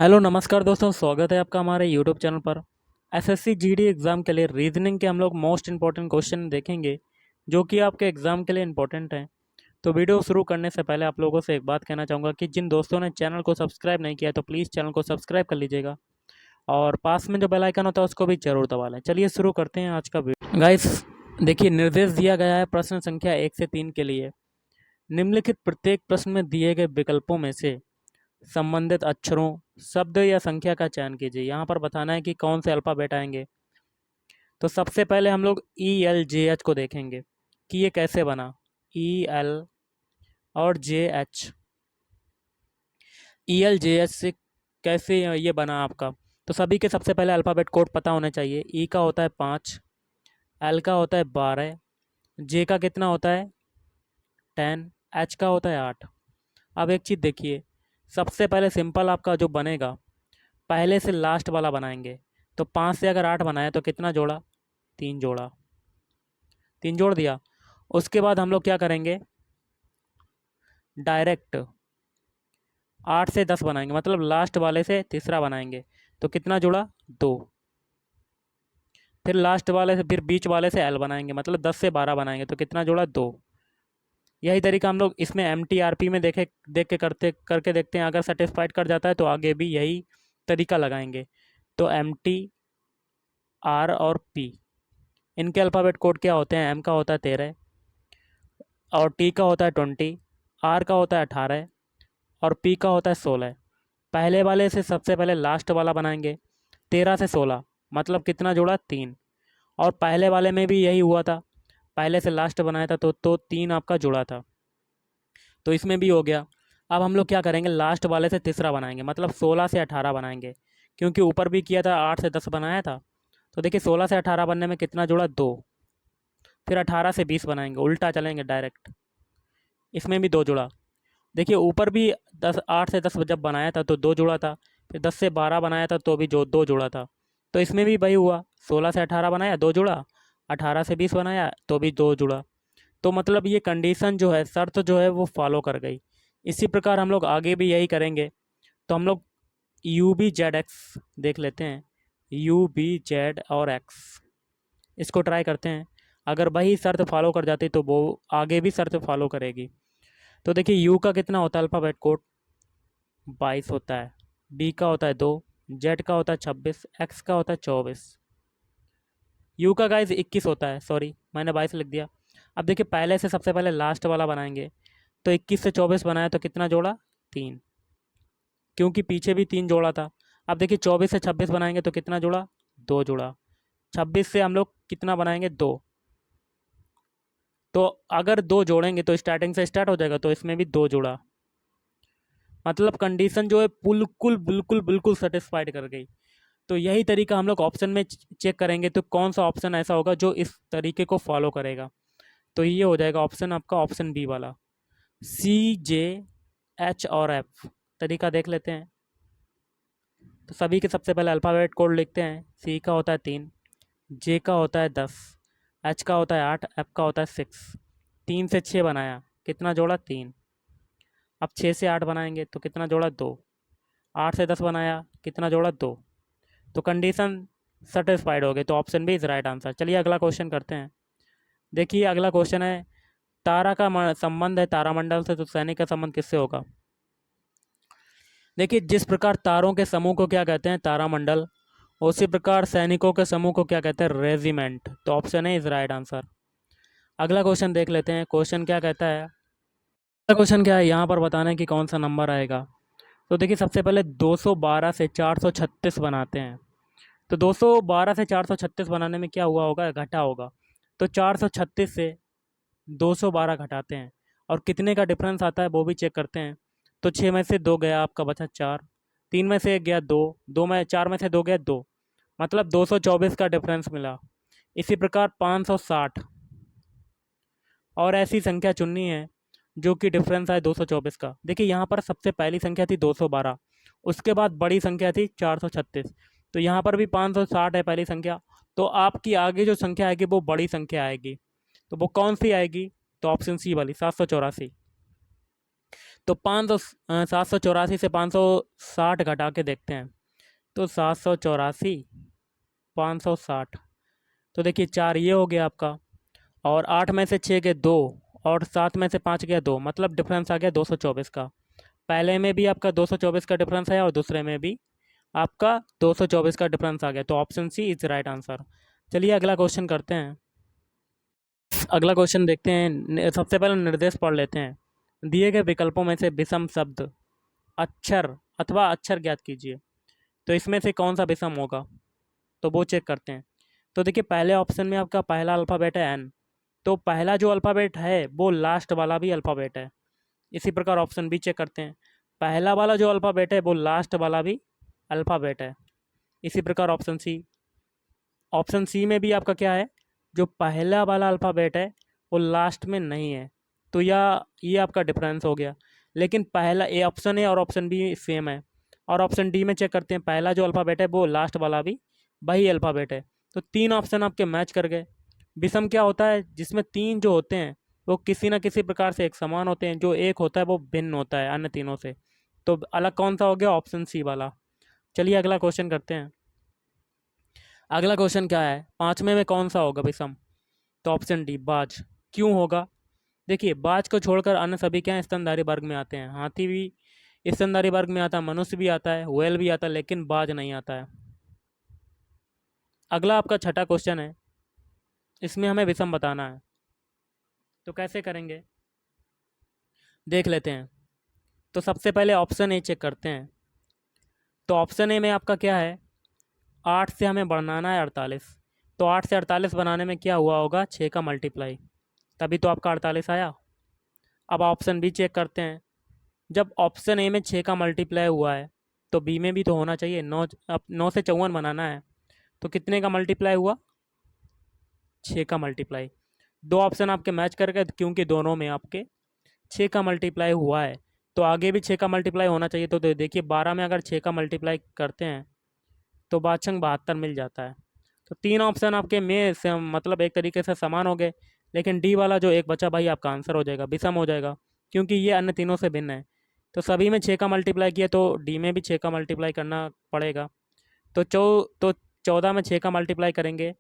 Hello नमस्कार दोस्तों, स्वागत है आपका हमारे यूट्यूब चैनल पर। एसएससी जीडी एग्ज़ाम के लिए रीजनिंग के हम लोग मोस्ट इंपॉर्टेंट क्वेश्चन देखेंगे जो कि आपके एग्ज़ाम के लिए इंपॉर्टेंट हैं। तो वीडियो शुरू करने से पहले आप लोगों से एक बात कहना चाहूँगा कि जिन दोस्तों ने चैनल को सब्सक्राइब नहीं किया है तो प्लीज़ चैनल को सब्सक्राइब कर लीजिएगा और पास में जो बेल आइकन होता है उसको भी ज़रूर दबा लें। चलिए शुरू करते हैं आज का वीडियो। गाइस देखिए, निर्देश दिया गया है प्रश्न संख्या 1 से 3 के लिए। निम्नलिखित प्रत्येक प्रश्न में दिए गए विकल्पों में से संबंधित अक्षरों, शब्द या संख्या का चयन कीजिए। यहाँ पर बताना है कि कौन से अल्फ़ाबेट आएंगे। तो सबसे पहले हम लोग ई एल जे एच को देखेंगे कि ये कैसे बना। ई एल और जे H, E L J H से कैसे ये बना आपका। तो सभी के सबसे पहले अल्फ़ाबेट कोड पता होने चाहिए। ई का होता है 5, एल का होता है 12, जे का कितना होता है 10, एच का होता है 8। अब एक चीज़ देखिए, सबसे पहले सिंपल आपका जो बनेगा पहले से लास्ट वाला बनाएंगे। तो 5 से अगर 8 बनाए तो कितना जोड़ा, 3 जोड़ा, 3 जोड़ दिया। उसके बाद हम लोग क्या करेंगे, डायरेक्ट 8 से 10 बनाएंगे, मतलब लास्ट वाले से तीसरा बनाएंगे। तो कितना जुड़ा, 2। फिर लास्ट वाले से, फिर बीच वाले से एल बनाएंगे, मतलब 10 से 12 बनाएंगे। तो कितना जुड़ा, 2। यही तरीका हम लोग इसमें एम टी आर पी में देख के करके देखते हैं। अगर सेटिस्फाइड कर जाता है तो आगे भी यही तरीका लगाएंगे। तो एम टी, आर और पी, इनके अल्फ़ाबेट कोड क्या होते हैं। एम का होता है 13 और टी का होता है 20, आर का होता है 18 और पी का होता है 16। पहले वाले से सबसे पहले लास्ट वाला बनाएंगे। 13 से 16 मतलब कितना जोड़ा, 3। और पहले वाले में भी यही हुआ था, पहले से लास्ट बनाया था तो 3 आपका जुड़ा था। तो इसमें भी हो गया। अब हम लोग क्या करेंगे, लास्ट वाले से तीसरा बनाएंगे, मतलब 16 से 18 बनाएंगे। क्योंकि ऊपर भी किया था, 8 से 10 बनाया था। तो देखिए 16 से 18 बनने में कितना जुड़ा, 2। फिर 18 से 20 बनाएंगे, उल्टा चलेंगे डायरेक्ट। इसमें भी 2 जुड़ा। देखिए ऊपर भी 8 से 10 जब बनाया था तो 2 जुड़ा था। फिर 10 से 12 बनाया था तो भी जो 2 जुड़ा था। तो इसमें भी वही हुआ, 16 से 18 बनाया 2 जुड़ा, 18 से 20 बनाया तो भी 2 जुड़ा। तो मतलब ये कंडीशन जो है, शर्त जो है वो फॉलो कर गई। इसी प्रकार हम लोग आगे भी यही करेंगे। तो हम लोग यू बी जेड एक्स देख लेते हैं। यू बी जेड और एक्स, इसको ट्राई करते हैं। अगर वही शर्त फॉलो कर जाती तो वो आगे भी शर्त फॉलो करेगी। तो देखिए यू का कितना होता है अल्फ़ाबेट कोड, 22 होता है। बी का होता है 2, जेड का होता है 26, एक्स का होता है 24। यू का गाइज 21 होता है, सॉरी मैंने 22 लिख दिया। अब देखिए पहले से सबसे पहले लास्ट वाला बनाएंगे। तो 21 से 24 बनाया तो कितना जोड़ा, 3। क्योंकि पीछे भी 3 जोड़ा था। अब देखिए 24 से 26 बनाएंगे तो कितना जोड़ा, 2 जोड़ा। 26 से हम लोग कितना बनाएंगे, 2। तो अगर 2 जोड़ेंगे तो स्टार्टिंग से स्टार्ट हो जाएगा, तो इसमें भी 2 जोड़ा। मतलब कंडीशन जो है बिल्कुल बिल्कुल बिल्कुल सेटिस्फाइड कर गई। तो यही तरीका हम लोग ऑप्शन में चेक करेंगे तो कौन सा ऑप्शन ऐसा होगा जो इस तरीके को फॉलो करेगा। तो ये हो जाएगा ऑप्शन आपका, ऑप्शन बी वाला। सी, जे, एच और एफ तरीका देख लेते हैं। तो सभी के सबसे पहले अल्फ़ाबेट कोड लिखते हैं। सी का होता है 3, जे का होता है 10, एच का होता है 8, एफ का होता है 6। 3 से 6 बनाया, कितना जोड़ा, 3। अब 6 से 8 बनाएंगे तो कितना जोड़ा, 2। 8 से 10 बनाया, कितना जोड़ा, 2। तो कंडीशन सेटिस्फाइड हो गई, तो option B is right answer. चलिए अगला क्वेश्चन करते हैं। देखिए अगला क्वेश्चन है, तारा का संबंध है तारामंडल से, तो सैनिक का संबंध किससे होगा। देखिए जिस प्रकार तारों के समूह को क्या कहते हैं, तारामंडल, उसी प्रकार सैनिकों के समूह को क्या कहते हैं, रेजिमेंट। तो ऑप्शन है इज राइट आंसर। अगला क्वेश्चन देख लेते हैं। क्वेश्चन क्या कहता है, अगला क्वेश्चन क्या है, यहाँ पर बताना है कि कौन सा नंबर आएगा। तो देखिए सबसे पहले 212 से 436 बनाते हैं। तो 212 से 436 बनाने में क्या हुआ होगा, घटा होगा। तो 436 से 212 घटाते हैं और कितने का डिफरेंस आता है वो भी चेक करते हैं। तो 6 में से 2 गया, आपका बचा 4। 3 में से 1 गया, 2। 4 में से 2 गया, 2। मतलब 224 का डिफरेंस मिला। इसी प्रकार 560 और ऐसी संख्या चुननी है जो कि डिफरेंस है 224 का। देखिए यहाँ पर सबसे पहली संख्या थी 212, उसके बाद बड़ी संख्या थी 436। तो यहाँ पर भी 560 है पहली संख्या। तो आपकी आगे जो संख्या आएगी वो बड़ी संख्या आएगी। तो वो कौन सी आएगी, तो ऑप्शन सी वाली 784। तो 784 से 560 घटा के देखते हैं। तो 784 560, तो देखिए 4 ये हो गया आपका, और 8 में से 6 गए 2, और 7 में से 5 गया 2, मतलब डिफरेंस आ गया 224 का। पहले में भी आपका 224 का डिफरेंस आया और दूसरे में भी आपका 224 का डिफरेंस आ गया। तो option C is right answer. चलिए अगला क्वेश्चन करते हैं। अगला क्वेश्चन देखते हैं। सबसे पहले निर्देश पढ़ लेते हैं। दिए गए विकल्पों में से विषम शब्द अक्षर अथवा अक्षर ज्ञात कीजिए। तो इसमें से कौन सा विषम होगा, तो वो चेक करते हैं। तो देखिए पहले ऑप्शन में आपका पहला अल्फ़ाबेट है एन, तो पहला जो अल्फ़ाबेट है वो लास्ट वाला भी अल्फ़ाबेट है। इसी प्रकार ऑप्शन बी चेक करते हैं। पहला वाला जो अल्फ़ाबेट है वो लास्ट वाला भी अल्फ़ाबेट है। इसी प्रकार ऑप्शन सी में भी आपका क्या है, जो पहला वाला अल्फ़ाबेट है वो लास्ट में नहीं है। तो ये आपका डिफरेंस हो गया। लेकिन पहला ए ऑप्शन है और ऑप्शन बी सेम है। और ऑप्शन डी में चेक करते हैं, पहला जो अल्फ़ाबेट है वो लास्ट वाला भी वही अल्फ़ाबेट है। तो 3 ऑप्शन आपके मैच कर गए। विषम क्या होता है, जिसमें 3 जो होते हैं वो किसी ना किसी प्रकार से एक समान होते हैं, जो एक होता है वो भिन्न होता है अन्य तीनों से। तो अलग कौन सा हो गया, ऑप्शन सी वाला। चलिए अगला क्वेश्चन करते हैं। अगला क्वेश्चन क्या है, 5वें में कौन सा होगा विषम। तो ऑप्शन डी बाज। क्यों होगा, देखिए बाज को छोड़कर अन्य सभी क्या स्तनधारी वर्ग में आते हैं। हाथी भी स्तनधारी वर्ग में आता है, मनुष्य भी आता है, व्हेल भी आता है, लेकिन बाज नहीं आता है। अगला आपका छठा क्वेश्चन है, इसमें हमें विषम बताना है। तो कैसे करेंगे देख लेते हैं। तो सबसे पहले ऑप्शन ए चेक करते हैं। तो ऑप्शन ए में आपका क्या है, 8 से हमें बढ़ाना है 48। तो 8 से 48 बनाने में क्या हुआ होगा, 6 का मल्टीप्लाई, तभी तो आपका 48 आया। अब ऑप्शन बी चेक करते हैं। जब ऑप्शन ए में 6 का मल्टीप्लाई हुआ है तो बी में भी तो होना चाहिए। 9, अब 9 से 54 बनाना है, तो कितने का मल्टीप्लाई हुआ, 6 का मल्टीप्लाई। दो ऑप्शन आपके मैच कर गए क्योंकि दोनों में आपके 6 का मल्टीप्लाई हुआ है, तो आगे भी 6 का मल्टीप्लाई होना चाहिए। तो देखिए 12 में अगर 6 का मल्टीप्लाई करते हैं तो 72 मिल जाता है। तो 3 ऑप्शन आपके में से मतलब एक तरीके से समान हो गए, लेकिन डी वाला जो एक बचा भाई आपका आंसर हो जाएगा, विषम हो जाएगा, क्योंकि ये अन्य तीनों से भिन्न है। तो सभी में 6 का मल्टीप्लाई किया तो डी में भी 6 का मल्टीप्लाई करना पड़ेगा। तो 14 में 6 का मल्टीप्लाई करेंगे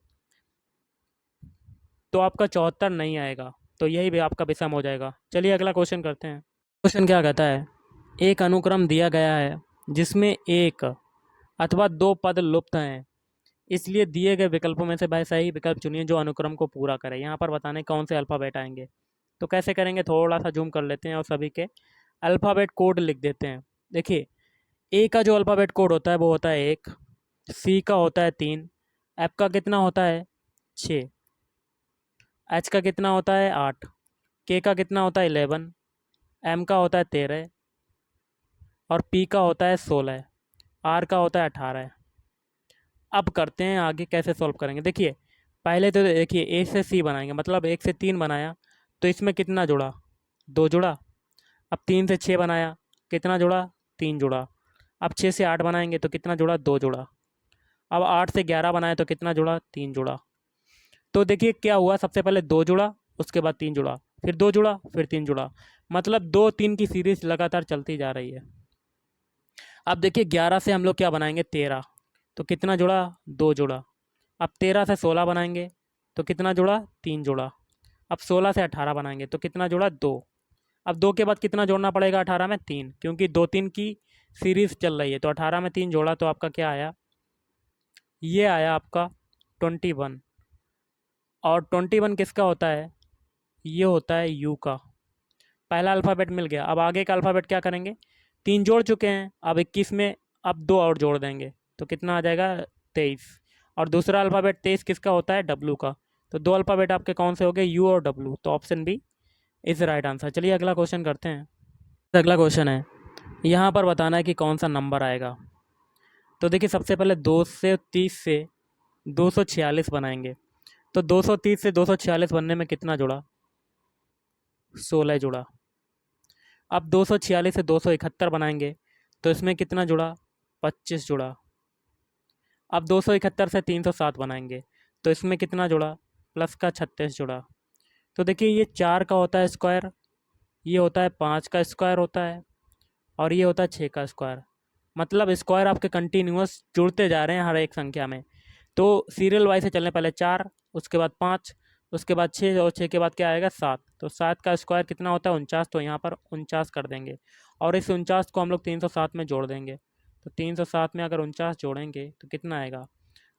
तो आपका 74 नहीं आएगा, तो यही भी आपका विषम हो जाएगा। चलिए अगला क्वेश्चन करते हैं। क्वेश्चन क्या कहता है, एक अनुक्रम दिया गया है जिसमें एक अथवा 2 पद लुप्त हैं, इसलिए दिए गए विकल्पों में से वैसा ही विकल्प चुनिए जो अनुक्रम को पूरा करे। यहाँ पर बताने कौन से अल्फ़ाबेट आएंगे। तो कैसे करेंगे, थोड़ा सा जूम कर लेते हैं और सभी के अल्फ़ाबेट कोड लिख देते हैं। देखिए ए का जो अल्फ़ाबेट कोड होता है वो होता है 1, सी का होता है 3, एफ का कितना होता है 6, एच का कितना होता है 8, के का कितना होता है 11, एम का होता है 13 और पी का होता है 16, आर का होता है 18। अब करते हैं आगे कैसे सॉल्व करेंगे। देखिए पहले तो देखिए ए से सी बनाएंगे, मतलब 1 से 3 बनाया तो इसमें कितना जुड़ा, 2 जुड़ा। अब 3 से 6 बनाया, कितना जुड़ा, 3 जुड़ा। अब 6 से 8 बनाएंगे तो कितना जुड़ा, 2 जुड़ा। अब 8 से 11 बनाए तो कितना जुड़ा, 3 जुड़ा। तो देखिए क्या हुआ, सबसे पहले 2 जुड़ा, उसके बाद 3 जुड़ा, फिर 2 जुड़ा, फिर 3 जुड़ा, मतलब 2 3 की सीरीज लगातार चलती जा रही है। अब देखिए 11 से हम लोग क्या बनाएंगे, 13, तो कितना जुड़ा, 2 जुड़ा। अब 13 से 16 बनाएंगे तो कितना जुड़ा, 3 जुड़ा। अब 16 से 18 बनाएंगे तो कितना जुड़ा, 2। अब 2 के बाद कितना जोड़ना पड़ेगा 18 में, 3, क्योंकि 2 3 की सीरीज चल रही है। तो 18 में 3 जोड़ा तो आपका क्या आया, ये आया आपका 21। और 21 किसका होता है, ये होता है यू का। पहला अल्फ़ाबेट मिल गया। अब आगे का अल्फ़ाबेट क्या करेंगे, 3 जोड़ चुके हैं, अब 21 में अब 2 और जोड़ देंगे तो कितना आ जाएगा, 23। और दूसरा अल्फ़ाबेट 23 किसका होता है, डब्लू का। तो 2 अल्फ़ाबेट आपके कौन से हो गए, यू और डब्लू। तो option B is right answer. चलिए अगला क्वेश्चन करते हैं। अगला क्वेश्चन है, यहाँ पर बताना है कि कौन सा नंबर आएगा। तो देखिए सबसे पहले 230 से 246 बनाएंगे। तो 230 से 246 बनने में कितना जुड़ा, 16 जुड़ा। अब 246 से 271 बनाएंगे तो इसमें कितना जुड़ा, 25 जुड़ा। अब 271 से 307 बनाएंगे तो इसमें कितना जुड़ा, प्लस का 36 जुड़ा। तो देखिए ये 4 का होता है स्क्वायर, ये होता है 5 का स्क्वायर होता है, और ये होता है 6 का स्क्वायर। मतलब स्क्वायर आपके कंटिन्यूअस जुड़ते जा रहे हैं हर एक संख्या में। तो सीरियल वाइज से चलने, पहले 4, उसके बाद 5, उसके बाद 6, और 6 के बाद क्या आएगा 7। तो 7 का स्क्वायर कितना होता है 49, तो यहाँ पर 49 कर देंगे। और इस 49 को हम लोग 307 में जोड़ देंगे। तो 307 में अगर 49 जोड़ेंगे तो कितना आएगा,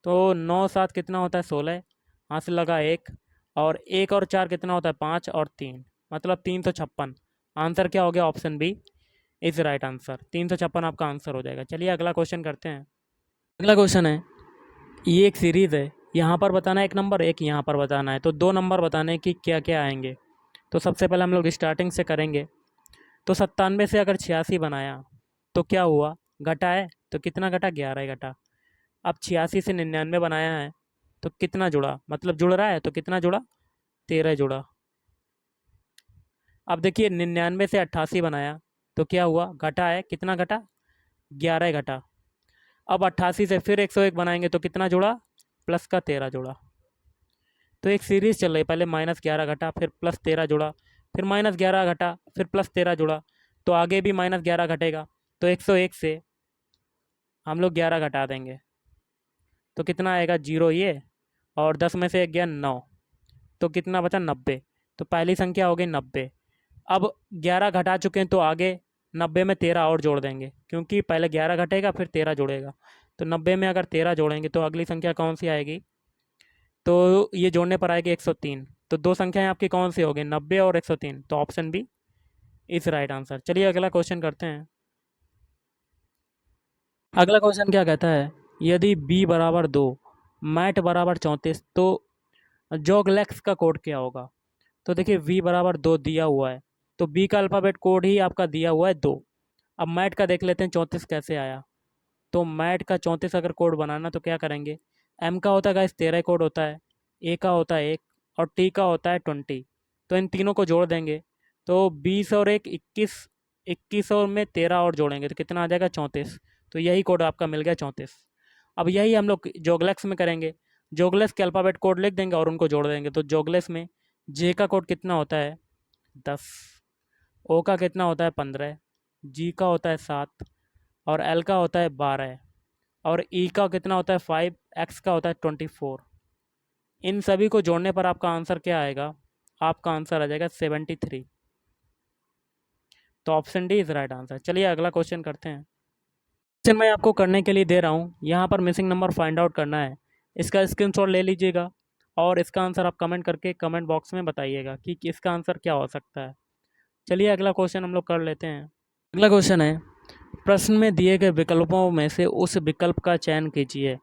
तो 9 7 कितना होता है 16, हाथ से लगा 1, और 1 और 4 कितना होता है 5 और 3, मतलब 356। आंसर क्या हो गया, option B is right answer. 356 आपका आंसर हो जाएगा। चलिए अगला क्वेश्चन करते हैं। अगला क्वेश्चन है, ये एक सीरीज़ है, यहाँ पर बताना है एक नंबर, एक यहाँ पर बताना है, तो 2 नंबर बताने कि क्या क्या आएंगे। तो सबसे पहले हम लोग स्टार्टिंग से करेंगे। तो 97 से अगर 86 बनाया तो क्या हुआ, घटा है, तो कितना घटा, 11 घटा। अब 86 से 99 बनाया है तो कितना जुड़ा, मतलब जुड़ रहा है तो कितना जुड़ा, 13 जुड़ा। अब देखिए 99 से 88 बनाया तो क्या हुआ, घटा है, कितना घटा, 11 घटा। अब 88 से फिर 101 बनाएंगे तो कितना जुड़ा, प्लस का 13 जुड़ा। तो एक सीरीज़ चल रही है, पहले -11 घटा, फिर +13 जुड़ा, फिर -11 घटा, फिर +13 जुड़ा। तो आगे भी -11 घटेगा। तो 101 से हम लोग 11 घटा देंगे तो कितना आएगा, 0 ये, और 10 में से 1 गया 9, तो कितना बचा, 90। तो पहली संख्या हो गई 90। अब 11 घटा चुके हैं तो आगे 90 में 13 और जोड़ देंगे, क्योंकि पहले 11 घटेगा फिर 13 जोड़ेगा। तो 90 में अगर 13 जोड़ेंगे तो अगली संख्या कौन सी आएगी, तो ये जोड़ने पर आएगी 103। तो 2 संख्याएं आपकी कौन सी हो गई, 90 और 103। तो option B is right answer. चलिए अगला क्वेश्चन करते हैं। अगला क्वेश्चन क्या कहता है, यदि b बराबर 2, मैट बराबर 34, तो जोगलेक्स का कोड क्या होगा। तो देखिए v बराबर 2 दिया हुआ है, तो b का अल्फ़ाबेट कोड ही आपका दिया हुआ है 2। अब मैट का देख लेते हैं 34 कैसे आया। तो मैट का 34 अगर कोड बनाना तो क्या करेंगे, एम का होता है गाइस 13 कोड होता है, ए का होता है 1, और टी का होता है 20। तो इन तीनों को जोड़ देंगे तो 20 और 1 21, 21 और में 13 और जोड़ेंगे तो कितना आ जाएगा 34। तो यही कोड आपका मिल गया 34। अब यही हम लोग जोगलेक्स में करेंगे। जोगलेक्स के अल्फ़ाबेट कोड लिख देंगे और उनको जोड़ देंगे। तो जोगलेक्स में जे का कोड कितना होता है 10, ओ का कितना होता है 15, जी का होता है 7, और एल का होता है 12, और ई का कितना होता है 5, एक्स का होता है 24। इन सभी को जोड़ने पर आपका आंसर क्या आएगा, आपका आंसर आ जाएगा 73। तो option D is right answer. चलिए अगला क्वेश्चन करते हैं। क्वेश्चन मैं आपको करने के लिए दे रहा हूँ, यहाँ पर मिसिंग नंबर फाइंड आउट करना है। इसका स्क्रीनशॉट ले लीजिएगा और इसका आंसर आप कमेंट करके कमेंट बॉक्स में बताइएगा कि इसका आंसर क्या हो सकता है। चलिए अगला क्वेश्चन हम लोग कर लेते हैं। अगला क्वेश्चन है, प्रश्न में दिए गए विकल्पों में से उस विकल्प का चयन कीजिए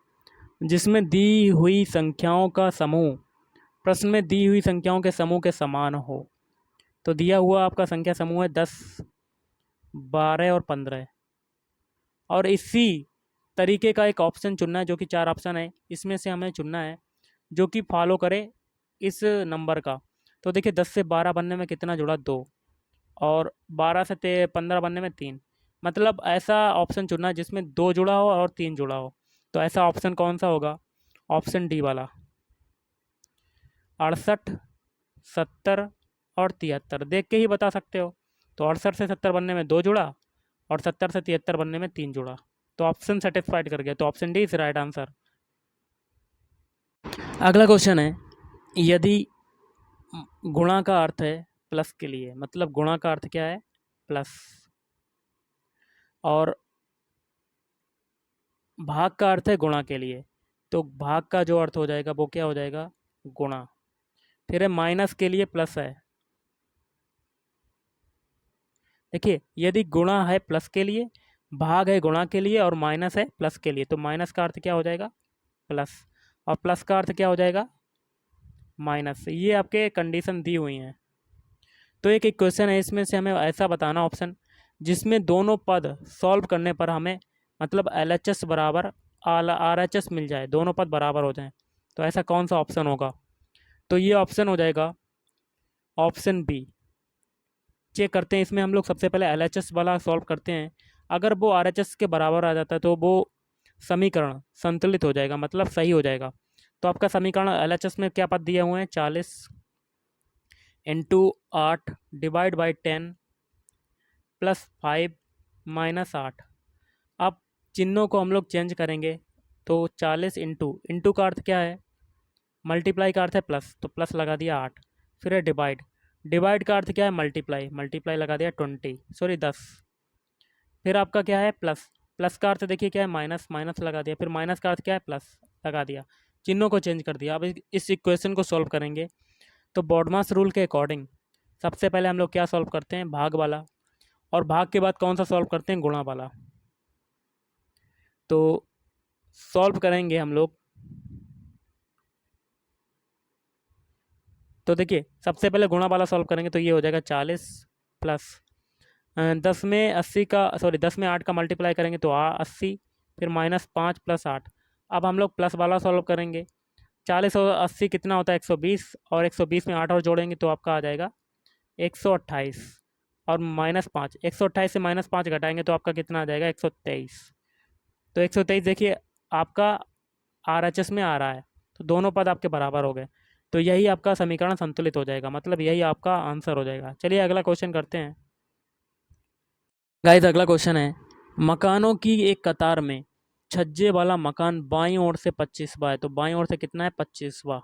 जिसमें दी हुई संख्याओं का समूह प्रश्न में दी हुई संख्याओं के समूह के समान हो। तो दिया हुआ आपका संख्या समूह है 10, 12 और 15, और इसी तरीके का एक ऑप्शन चुनना है, जो कि 4 ऑप्शन है, इसमें से हमें चुनना है जो कि फॉलो करे इस नंबर का। तो देखिए 10 से 12 बनने में कितना जुड़ा, 2, और 12 से 15 बनने में 3। मतलब ऐसा ऑप्शन चुनना है जिसमें 2 जुड़ा हो और 3 जुड़ा हो। तो ऐसा ऑप्शन कौन सा होगा, ऑप्शन डी वाला, 68, 70 और 73। देख के ही बता सकते हो। तो 68 से 70 बनने में 2 जुड़ा, और 70 से 73 बनने में 3 जुड़ा। तो ऑप्शन सेटिस्फाइड कर गया। तो option D is right answer. अगला क्वेश्चन है, यदि गुणा का अर्थ है प्लस के लिए, मतलब गुणा का अर्थ क्या है, प्लस, और भाग का अर्थ है गुणा के लिए, तो भाग का जो अर्थ हो जाएगा वो क्या हो जाएगा, गुणा। फिर है माइनस के लिए प्लस है। देखिए यदि गुणा है प्लस के लिए, भाग है गुणा के लिए, और माइनस है प्लस के लिए, तो माइनस का अर्थ क्या हो जाएगा, प्लस, और प्लस का अर्थ क्या हो जाएगा, माइनस। ये आपके कंडीशन दी हुई हैं। तो एक एक क्वेश्चन है, इसमें से हमें ऐसा बताना ऑप्शन जिसमें दोनों पद सॉल्व करने पर हमें मतलब LHS बराबर RHS मिल जाए, दोनों पद बराबर हो जाएं। तो ऐसा कौन सा ऑप्शन होगा, तो ये ऑप्शन हो जाएगा ऑप्शन बी। चेक करते हैं, इसमें हम लोग सबसे पहले LHS वाला सॉल्व करते हैं। अगर वो RHS के बराबर आ जाता है तो वो समीकरण संतुलित हो जाएगा, मतलब सही हो जाएगा। तो आपका समीकरण LHS में क्या पद दिए हुए हैं, 40, into 8 divide by 10 plus 5 minus 8। अब चिन्हों को हम लोग चेंज करेंगे तो 40 इंटू का अर्थ क्या है, मल्टीप्लाई का अर्थ है प्लस, तो प्लस लगा दिया 8। फिर है डिवाइड का अर्थ क्या है, मल्टीप्लाई लगा दिया 10। फिर आपका क्या है प्लस का अर्थ देखिए क्या है, माइनस लगा दिया। फिर माइनस का अर्थ क्या है, प्लस लगा दिया। चिन्हों को चेंज कर दिया। अब इस इक्वेशन को सॉल्व करेंगे तो बॉडमास रूल के अकॉर्डिंग सबसे पहले हम लोग क्या सॉल्व करते हैं, भाग वाला, और भाग के बाद कौन सा सॉल्व करते हैं, गुणा वाला। तो सॉल्व करेंगे हम लोग तो देखिए सबसे पहले गुणा वाला सॉल्व करेंगे तो ये हो जाएगा 40 प्लस 10 में 8 का मल्टीप्लाई करेंगे तो 80, फिर माइनस 5 प्लस 8। अब हम लोग प्लस वाला सॉल्व करेंगे। 40 और 80 कितना होता है, 120, और 120 में 8 और जोड़ेंगे तो आपका आ जाएगा 128, और माइनस 5, 128 से माइनस 5 घटाएंगे तो आपका कितना आ जाएगा, 123। तो 123 देखिए आपका RHS में आ रहा है, तो दोनों पद आपके बराबर हो गए, तो यही आपका समीकरण संतुलित हो जाएगा, मतलब यही आपका आंसर हो जाएगा। चलिए अगला क्वेश्चन करते हैं गाइस। अगला क्वेश्चन है, मकानों की एक कतार में छज्जे वाला मकान बाईं ओर से 25वां है, तो बाईं ओर से कितना है, 25वां,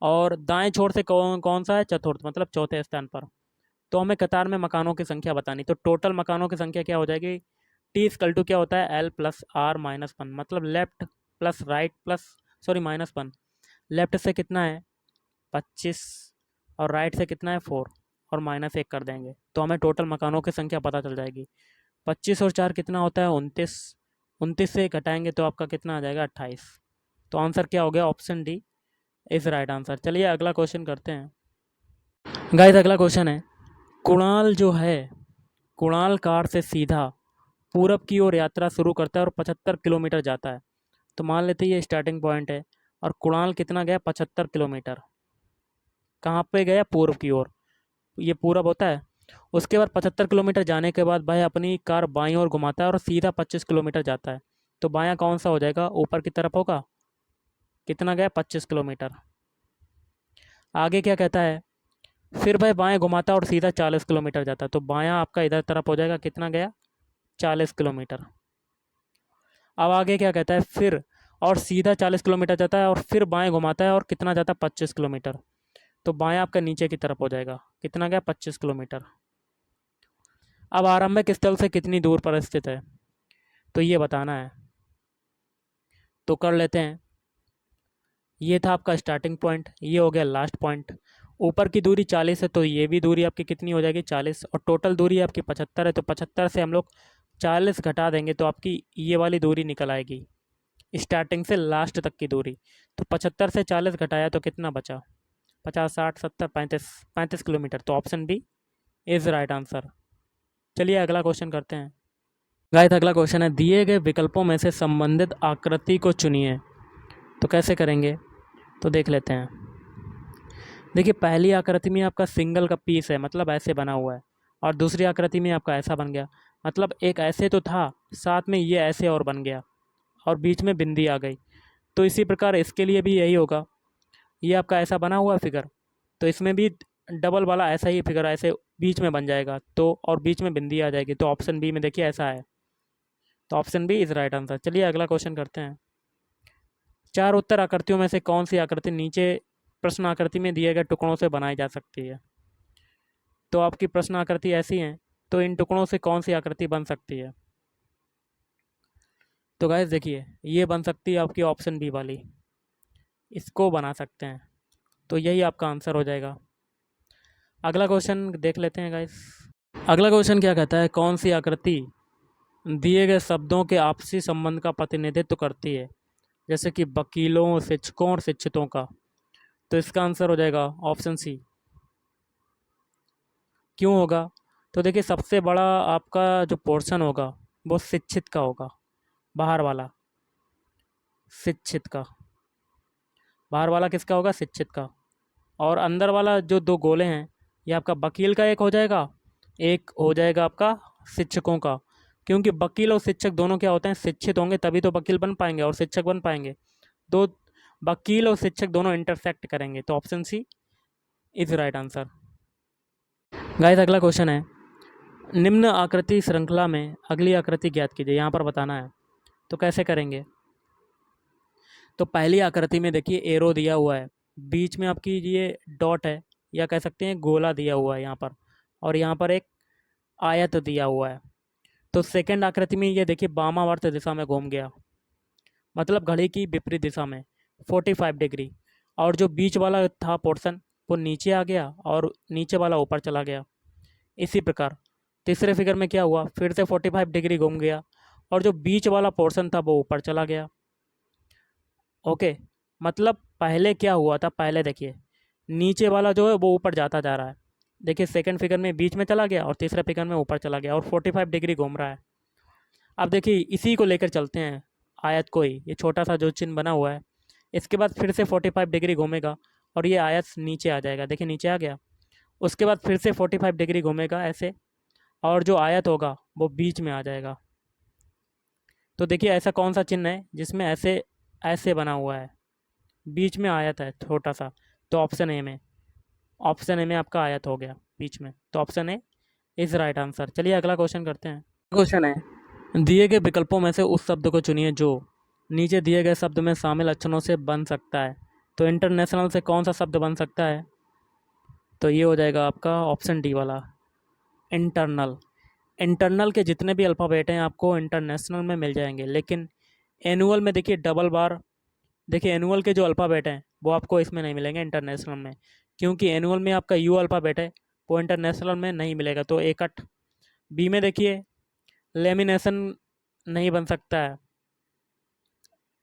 और दाएं छोर से कौन कौन सा है, चतुर्थ, मतलब चौथे स्थान पर। तो हमें कतार में मकानों की संख्या बतानी, तो टोटल मकानों की संख्या क्या हो जाएगी, टी इक्वल टू क्या होता है, L प्लस R माइनस 1, मतलब left plus right plus sorry minus 1। Left से कितना है 25, और राइट से कितना है 4, और माइनस 1 कर देंगे तो हमें टोटल मकानों की संख्या पता चल जाएगी। 25 और 4 कितना होता है 29, 29 से घटाएंगे तो आपका कितना आ जाएगा 28। तो आंसर क्या हो गया, option D is right answer. चलिए अगला क्वेश्चन करते हैं गाइस। अगला क्वेश्चन है, कुणाल जो है कुणाल कार से सीधा पूरब की ओर यात्रा शुरू करता है और 75 किलोमीटर जाता है। तो मान लेते हैं ये स्टार्टिंग पॉइंट है, और कुणाल कितना गया, 75 किलोमीटर। कहाँ पे गया, पूर्व की ओर, ये पूरब होता है। उसके बाद 75 किलोमीटर जाने के बाद भाई अपनी कार बाईं ओर घुमाता है और सीधा 25 किलोमीटर जाता है। तो बायां कौन सा हो जाएगा, ऊपर की तरफ होगा। कितना गया, 25 किलोमीटर। आगे क्या कहता है, फिर भाई बाएं घुमाता है और सीधा 40 किलोमीटर जाता है। तो बायां आपका इधर तरफ हो जाएगा, कितना गया, 40 किलोमीटर। अब आगे क्या कहता है, फिर और सीधा 40 किलोमीटर जाता है और फिर बाएं घुमाता है और कितना जाता है, 25 किलोमीटर। तो बायां आपका नीचे की तरफ हो जाएगा, कितना गया, 25 किलोमीटर। अब आरंभिक स्थल से कितनी दूर पर स्थित है, तो ये बताना है। तो कर लेते हैं। ये था आपका स्टार्टिंग पॉइंट, ये हो गया लास्ट पॉइंट। ऊपर की दूरी 40 है तो ये भी दूरी आपकी कितनी हो जाएगी, 40, और टोटल दूरी आपकी 75 है, तो 75 से हम लोग 40 घटा देंगे तो आपकी ये वाली दूरी निकल आएगी, स्टार्टिंग से लास्ट तक की दूरी। तो 75 से 40 घटाया तो कितना बचा, 50, 60, 70, 35, 35 किलोमीटर। तो option B is right answer. चलिए अगला क्वेश्चन करते हैं गाइस। अगला क्वेश्चन है, दिए गए विकल्पों में से संबंधित आकृति को चुनिए। तो कैसे करेंगे, तो देख लेते हैं। देखिए पहली आकृति में आपका सिंगल का पीस है, मतलब ऐसे बना हुआ है, और दूसरी आकृति में आपका ऐसा बन गया, मतलब एक ऐसे तो था, साथ में ये ऐसे और बन गया, और बीच में बिंदी आ गई। तो इसी प्रकार इसके लिए भी यही होगा, ये आपका ऐसा बना हुआ फिगर, तो इसमें भी डबल वाला ऐसा ही फिगर ऐसे बीच में बन जाएगा, तो और बीच में बिंदी आ जाएगी। तो ऑप्शन बी में देखिए ऐसा है, तो option B is right answer. चलिए अगला क्वेश्चन करते हैं। चार उत्तर आकृतियों में से कौन सी आकृति नीचे प्रश्न आकृति में दिए गए टुकड़ों से बनाई जा सकती है। तो आपकी प्रश्न आकृति ऐसी है, तो इन टुकड़ों से कौन सी आकृति बन सकती है। तो गाइस देखिए ये बन सकती है आपकी ऑप्शन बी वाली, इसको बना सकते हैं, तो यही आपका आंसर हो जाएगा। अगला क्वेश्चन देख लेते हैं गाइस। अगला क्वेश्चन क्या कहता है, कौन सी आकृति दिए गए शब्दों के आपसी संबंध का प्रतिनिधित्व करती है, जैसे कि वकीलों, शिक्षकों और शिक्षितों का। तो इसका आंसर हो जाएगा ऑप्शन सी। क्यों होगा, तो देखिए सबसे बड़ा आपका जो पोर्शन होगा वो शिक्षित का होगा, बाहर वाला शिक्षित का, बाहर वाला किसका होगा, शिक्षित का। और अंदर वाला जो दो गोले हैं ये आपका वकील का एक हो जाएगा, एक हो जाएगा आपका शिक्षकों का। क्योंकि वकील और शिक्षक दोनों क्या होते हैं, शिक्षित होंगे तभी तो वकील बन पाएंगे और शिक्षक बन पाएंगे। दो वकील और शिक्षक दोनों इंटरसेक्ट करेंगे, तो option C is right answer. Guys अगला क्वेश्चन है, निम्न आकृति श्रृंखला में अगली आकृति ज्ञात कीजिए। यहाँ पर बताना है, तो कैसे करेंगे? तो पहली आकृति में देखिए एरो दिया हुआ है, बीच में आपकी ये डॉट है या कह सकते हैं गोला दिया हुआ है यहाँ पर, और यहाँ पर एक आयत दिया हुआ है। तो सेकंड आकृति में ये देखिए वामावर्त दिशा में घूम गया, मतलब घड़ी की विपरीत दिशा में 45 डिग्री, और जो बीच वाला था पोर्शन वो नीचे आ गया और नीचे वाला ऊपर चला गया। इसी प्रकार तीसरे फिगर में क्या हुआ, फिर से 45 डिग्री घूम गया और जो बीच वाला पोर्शन था वो ऊपर चला गया। ओके, मतलब पहले क्या हुआ था, पहले देखिए नीचे वाला जो है वो ऊपर जाता जा रहा है, देखिए सेकंड फिगर में बीच में चला गया और तीसरे फिगर में ऊपर चला गया और 45 डिग्री घूम रहा है। अब देखिए इसी को लेकर चलते हैं, आयत को ही, ये छोटा सा जो चिन्ह बना हुआ है, इसके बाद फिर से 45 डिग्री घूमेगा और ये आयत नीचे आ जाएगा, देखिए नीचे आ गया। उसके बाद फिर से 45 डिग्री घूमेगा ऐसे, और जो आयत होगा वो बीच में आ जाएगा। तो देखिए ऐसा कौन सा चिन्ह है जिसमें ऐसे ऐसे बना हुआ है, बीच में आयत है छोटा सा? तो ऑप्शन ए में आपका आयत हो गया बीच में, तो option A is right answer. चलिए अगला क्वेश्चन करते हैं। क्वेश्चन है, दिए गए विकल्पों में से उस शब्द को चुनिए जो नीचे दिए गए शब्द में शामिल अक्षरों से बन सकता है। तो इंटरनेशनल से कौन सा शब्द बन सकता है? तो ये हो जाएगा आपका ऑप्शन डी वाला, इंटरनल। इंटरनल के जितने भी अल्फ़ाबेट हैं आपको इंटरनेशनल में मिल जाएंगे, लेकिन एनुअल में देखिए डबल बार, देखिए एनुअल के जो अल्फ़ाबेट हैं वो आपको इसमें नहीं मिलेंगे इंटरनेशनल में, क्योंकि एनुअल में आपका यू अल्फ़ाबेट है, वो इंटरनेशनल में नहीं मिलेगा। तो एकट। बी में देखिए लेमिनेशन नहीं बन सकता है,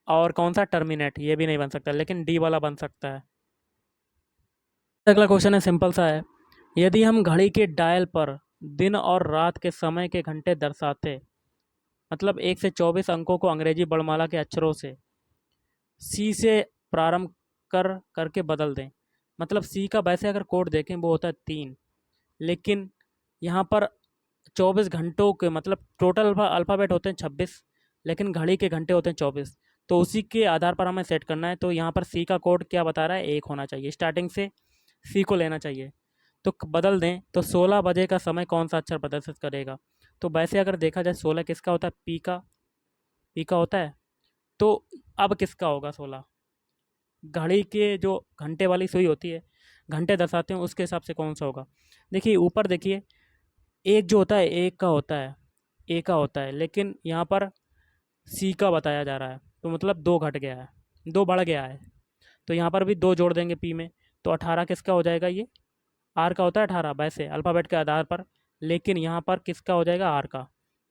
और कौन सा, टर्मिनेट, ये भी नहीं बन सकता, लेकिन डी वाला बन सकता है। अगला क्वेश्चन है, सिंपल सा है, यदि हम घड़ी के डायल पर दिन और रात के समय के घंटे दर्शाते, मतलब 1 से 24 अंकों को अंग्रेजी वर्णमाला के अक्षरों से सी से प्रारंभ करके बदल दें, मतलब सी का वैसे अगर कोड देखें वो होता है 3, लेकिन यहाँ पर 24 घंटों के मतलब टोटल अल्फ़ाबेट होते हैं 26, लेकिन घड़ी के घंटे होते हैं 24, तो उसी के आधार पर हमें सेट करना है। तो यहाँ पर सी का कोड क्या बता रहा है, 1 होना चाहिए, स्टार्टिंग से सी को लेना चाहिए। तो बदल दें, तो 16 बजे का समय कौन सा अक्षर प्रदर्शित करेगा? तो वैसे अगर देखा जाए 16 किसका होता है, पी का होता है, तो अब किसका होगा 16? घड़ी के जो घंटे वाली सुई होती है, घंटे दर्शाते हैं, उसके हिसाब से कौन सा होगा। देखिए ऊपर देखिए एक जो होता है एक का होता है, ए का होता है, लेकिन यहाँ पर सी का बताया जा रहा है, तो मतलब 2 घट गया है, 2 बढ़ गया है। तो यहाँ पर भी 2 जोड़ देंगे पी में, तो 18 किसका हो जाएगा, ये आर का होता है 18 वैसे अल्फ़ाबेट के आधार पर, लेकिन यहाँ पर किसका हो जाएगा, आर का।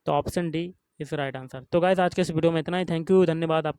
तो option D is right answer. तो गाइस आज के इस वीडियो में इतना ही, थैंक यू, धन्यवाद आप।